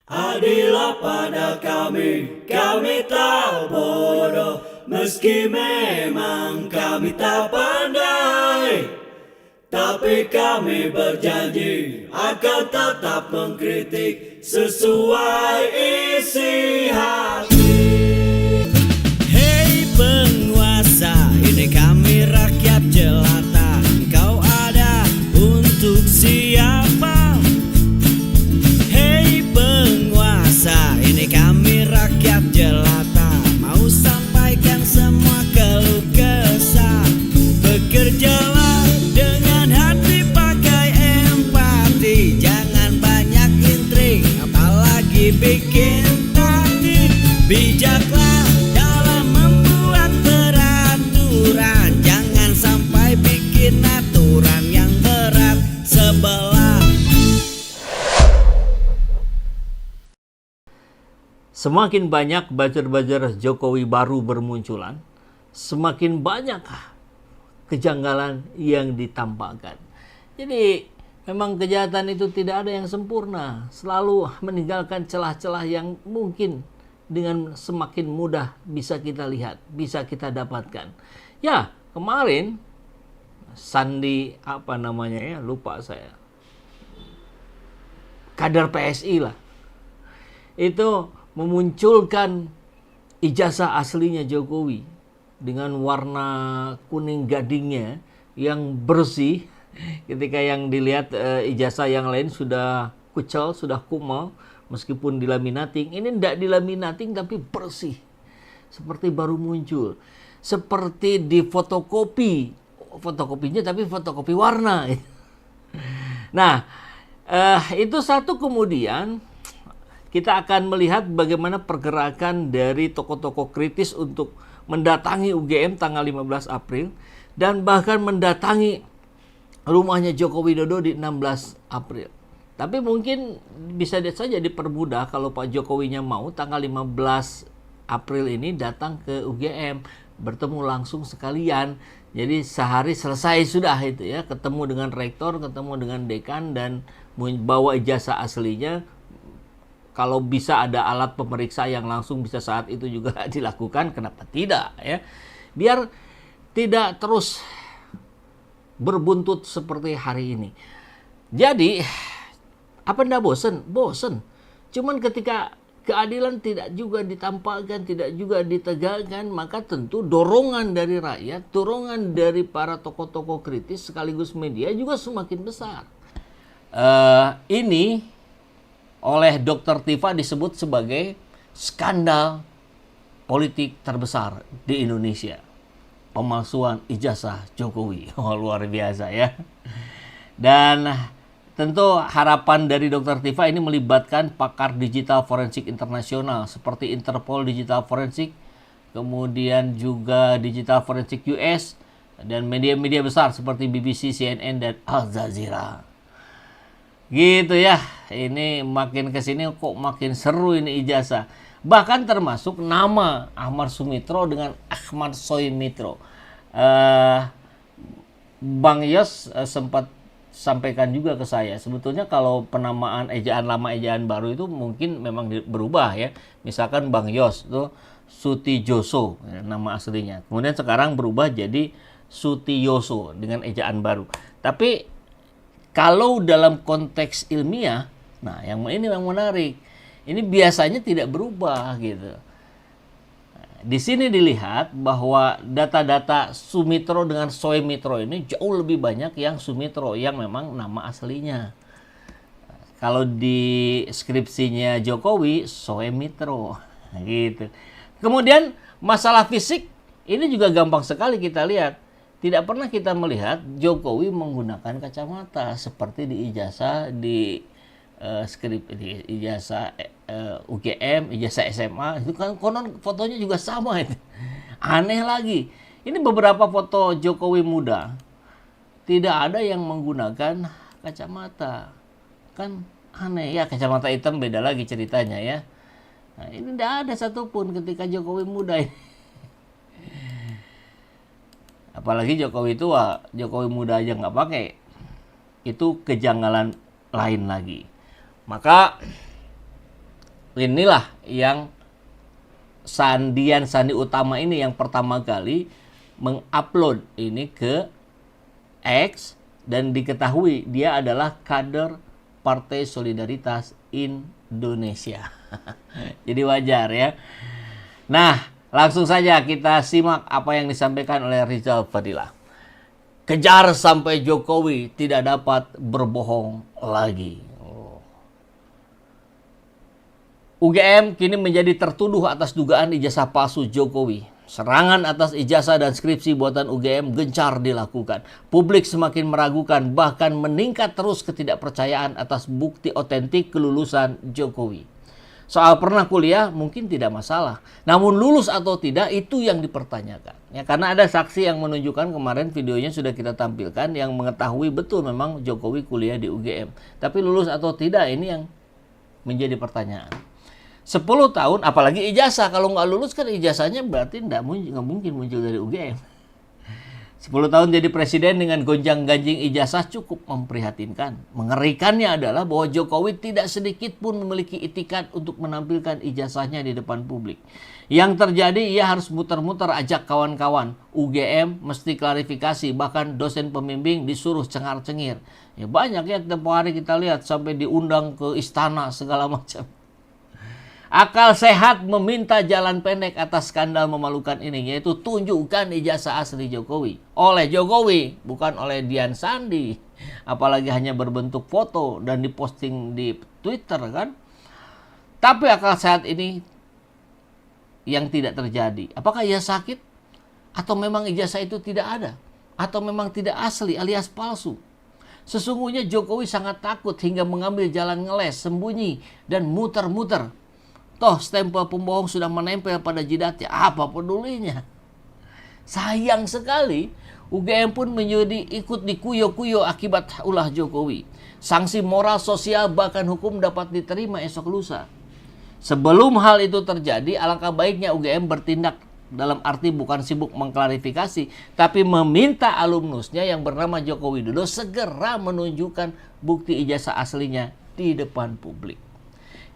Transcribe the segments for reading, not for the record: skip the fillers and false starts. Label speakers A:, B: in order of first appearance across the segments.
A: Adillah pada kami tak bodoh, meski memang kami tak pandai. Tapi kami berjanji akan tetap mengkritik sesuai isi hati.
B: Hei penguasa, ini kami rakyat jelata. Engkau ada untuk siapa? Hei penguasa, ini kami rakyat jelata. Mau sampaikan semua keluh kesah. Bekerjalah dengan hati, pakai empati. Jangan banyak intrik, apalagi bikin taktik. Bijaklah dalam membuat peraturan. Jangan sampai bikin aturan yang berat sebelah.
C: Semakin banyak buzzer-buzzer Jokowi baru bermunculan, semakin banyak kejanggalan yang ditampakkan. Jadi memang kejahatan itu tidak ada yang sempurna, selalu meninggalkan celah-celah yang mungkin dengan semakin mudah bisa kita lihat, bisa kita dapatkan. Ya, kemarin Sandi lupa saya. Kader PSI lah. Itu memunculkan ijazah aslinya Jokowi dengan warna kuning gadingnya yang bersih. Ketika yang dilihat ijazah yang lain sudah kucel, sudah kumal, meskipun dilaminating. Ini tidak dilaminating tapi bersih, seperti baru muncul, seperti di fotokopi, fotokopinya tapi fotokopi warna. Nah, itu satu. Kemudian kita akan melihat bagaimana pergerakan dari tokoh-tokoh kritis untuk mendatangi UGM tanggal 15 April dan bahkan mendatangi rumahnya Joko Widodo di 16 April. Tapi mungkin bisa saja dipermudah kalau Pak Jokowinya mau tanggal 15 April ini datang ke UGM, bertemu langsung sekalian. Jadi sehari selesai sudah itu ya, ketemu dengan rektor, ketemu dengan dekan dan bawa ijazah aslinya. Kalau bisa ada alat pemeriksa yang langsung bisa saat itu juga dilakukan, kenapa tidak ya? Biar tidak terus berbuntut seperti hari ini. Jadi, apa ndak bosen? Bosen. Cuman ketika keadilan tidak juga ditampakkan, tidak juga ditegakkan, maka tentu dorongan dari rakyat, dorongan dari para tokoh-tokoh kritis sekaligus media juga semakin besar. Ini oleh Dr. Tifa disebut sebagai skandal politik terbesar di Indonesia. Pemalsuan ijazah Jokowi. Oh, luar biasa ya. Dan tentu harapan dari Dr. Tifa ini melibatkan pakar digital forensik internasional seperti Interpol Digital Forensik, kemudian juga Digital Forensik US, dan media-media besar seperti BBC, CNN, dan Al Jazeera. Gitu ya, ini makin kesini kok makin seru ini ijazah. Bahkan termasuk nama Ahmad Sumitro dengan Ahmad Soemitro. Bang Yos sempat sampaikan juga ke saya, sebetulnya kalau penamaan ejaan lama ejaan baru itu mungkin memang berubah ya. Misalkan Bang Yos itu Sutijoso nama aslinya. Kemudian sekarang berubah jadi Sutiyoso dengan ejaan baru. Tapi kalau dalam konteks ilmiah, nah ini yang menarik. Ini biasanya tidak berubah gitu. Di sini dilihat bahwa data-data Sumitro dengan Soemitro ini jauh lebih banyak yang Sumitro yang memang nama aslinya. Kalau di skripsinya Jokowi Soemitro gitu. Kemudian masalah fisik ini juga gampang sekali kita lihat. Tidak pernah kita melihat Jokowi menggunakan kacamata seperti di ijazah di di ijazah UGM, ijazah SMA. Itu kan konon fotonya juga sama itu. Aneh lagi. Ini beberapa foto Jokowi muda tidak ada yang menggunakan kacamata. Kan aneh ya, kacamata hitam beda lagi ceritanya ya. Nah, ini tidak ada satupun ketika Jokowi muda ini. Apalagi Jokowi tua, Jokowi muda aja nggak pakai. Itu kejanggalan lain lagi. Maka inilah yang Sandi Utama ini yang pertama kali mengupload ini ke X, dan diketahui dia adalah kader Partai Solidaritas Indonesia. Jadi wajar ya. Nah, langsung saja kita simak apa yang disampaikan oleh Rizal Fadila. Kejar sampai Jokowi tidak dapat berbohong lagi. UGM kini menjadi tertuduh atas dugaan ijazah palsu Jokowi. Serangan atas ijazah dan skripsi buatan UGM gencar dilakukan. Publik semakin meragukan, bahkan meningkat terus ketidakpercayaan atas bukti otentik kelulusan Jokowi. Soal pernah kuliah mungkin tidak masalah, namun lulus atau tidak itu yang dipertanyakan. Ya, karena ada saksi yang menunjukkan, kemarin videonya sudah kita tampilkan, yang mengetahui betul memang Jokowi kuliah di UGM. Tapi lulus atau tidak ini yang menjadi pertanyaan. 10 tahun, apalagi ijazah. Kalau nggak lulus kan ijazahnya berarti nggak mungkin muncul dari UGM. 10 tahun jadi presiden dengan gonjang-ganjing ijazah cukup memprihatinkan. Mengerikannya adalah bahwa Jokowi tidak sedikit pun memiliki itikat untuk menampilkan ijazahnya di depan publik. Yang terjadi, ia harus muter-muter ajak kawan-kawan. UGM mesti klarifikasi, bahkan dosen pembimbing disuruh cengar-cengir. Ya banyak ya, tempoh hari kita lihat sampai diundang ke istana segala macam. Akal sehat meminta jalan pendek atas skandal memalukan ini, yaitu tunjukkan ijazah asli Jokowi. Oleh Jokowi, bukan oleh Dian Sandi. Apalagi hanya berbentuk foto dan diposting di Twitter kan. Tapi akal sehat ini yang tidak terjadi. Apakah ia sakit? Atau memang ijazah itu tidak ada? Atau memang tidak asli alias palsu? Sesungguhnya Jokowi sangat takut hingga mengambil jalan ngeles, sembunyi, dan muter-muter. Toh stempel pembohong sudah menempel pada jidatnya, apa pedulinya? Sayang sekali, UGM pun menjadi ikut dikuyo-kuyo akibat ulah Jokowi. Sanksi moral, sosial, bahkan hukum dapat diterima esok lusa. Sebelum hal itu terjadi, alangkah baiknya UGM bertindak, dalam arti bukan sibuk mengklarifikasi, tapi meminta alumnusnya yang bernama Joko Widodo segera menunjukkan bukti ijazah aslinya di depan publik.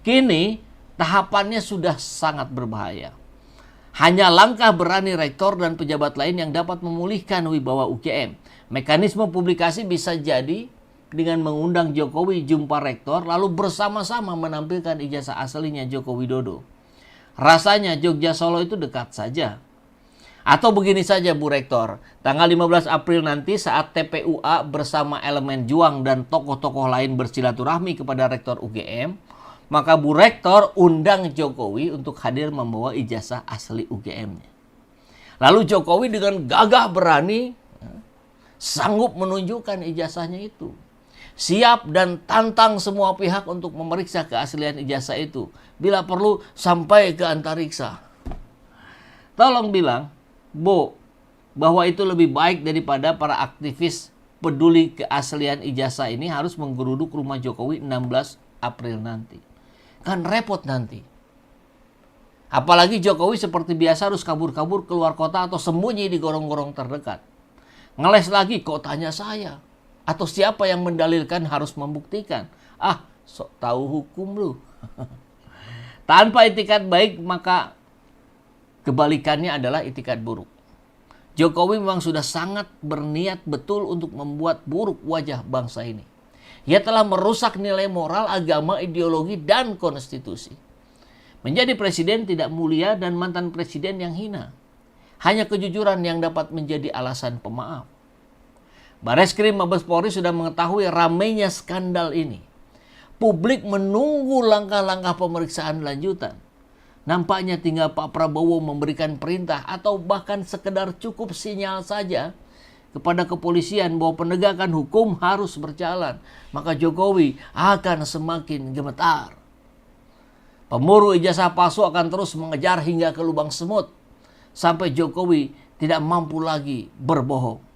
C: Kini tahapannya sudah sangat berbahaya. Hanya langkah berani rektor dan pejabat lain yang dapat memulihkan wibawa UGM. Mekanisme publikasi bisa jadi dengan mengundang Jokowi jumpa rektor lalu bersama-sama menampilkan ijazah aslinya Joko Widodo. Rasanya Jogja Solo itu dekat saja. Atau begini saja Bu Rektor, tanggal 15 April nanti saat TPUA bersama elemen Juang dan tokoh-tokoh lain bersilaturahmi kepada rektor UGM, maka Bu Rektor undang Jokowi untuk hadir membawa ijazah asli UGM-nya. Lalu Jokowi dengan gagah berani sanggup menunjukkan ijazahnya itu. Siap dan tantang semua pihak untuk memeriksa keaslian ijazah itu. Bila perlu sampai ke antariksa. Tolong bilang, Bu, bahwa itu lebih baik daripada para aktivis peduli keaslian ijazah ini harus menggeruduk rumah Jokowi 16 April nanti. Kan repot nanti. Apalagi Jokowi seperti biasa harus kabur-kabur keluar kota atau sembunyi di gorong-gorong terdekat. Ngeles lagi, kok tanya saya? Atau siapa yang mendalilkan harus membuktikan? Ah, sok tahu hukum lu. Tanpa itikat baik, maka kebalikannya adalah itikat buruk. Jokowi memang sudah sangat berniat betul untuk membuat buruk wajah bangsa ini. Ia telah merusak nilai moral, agama, ideologi, dan konstitusi. Menjadi presiden tidak mulia dan mantan presiden yang hina. Hanya kejujuran yang dapat menjadi alasan pemaaf. Bareskrim Mabes Polri sudah mengetahui ramainya skandal ini. Publik menunggu langkah-langkah pemeriksaan lanjutan. Nampaknya tinggal Pak Prabowo memberikan perintah atau bahkan sekedar cukup sinyal saja kepada kepolisian bahwa penegakan hukum harus berjalan. Maka Jokowi akan semakin gemetar. Pemburu ijazah palsu akan terus mengejar hingga ke lubang semut. Sampai Jokowi tidak mampu lagi berbohong.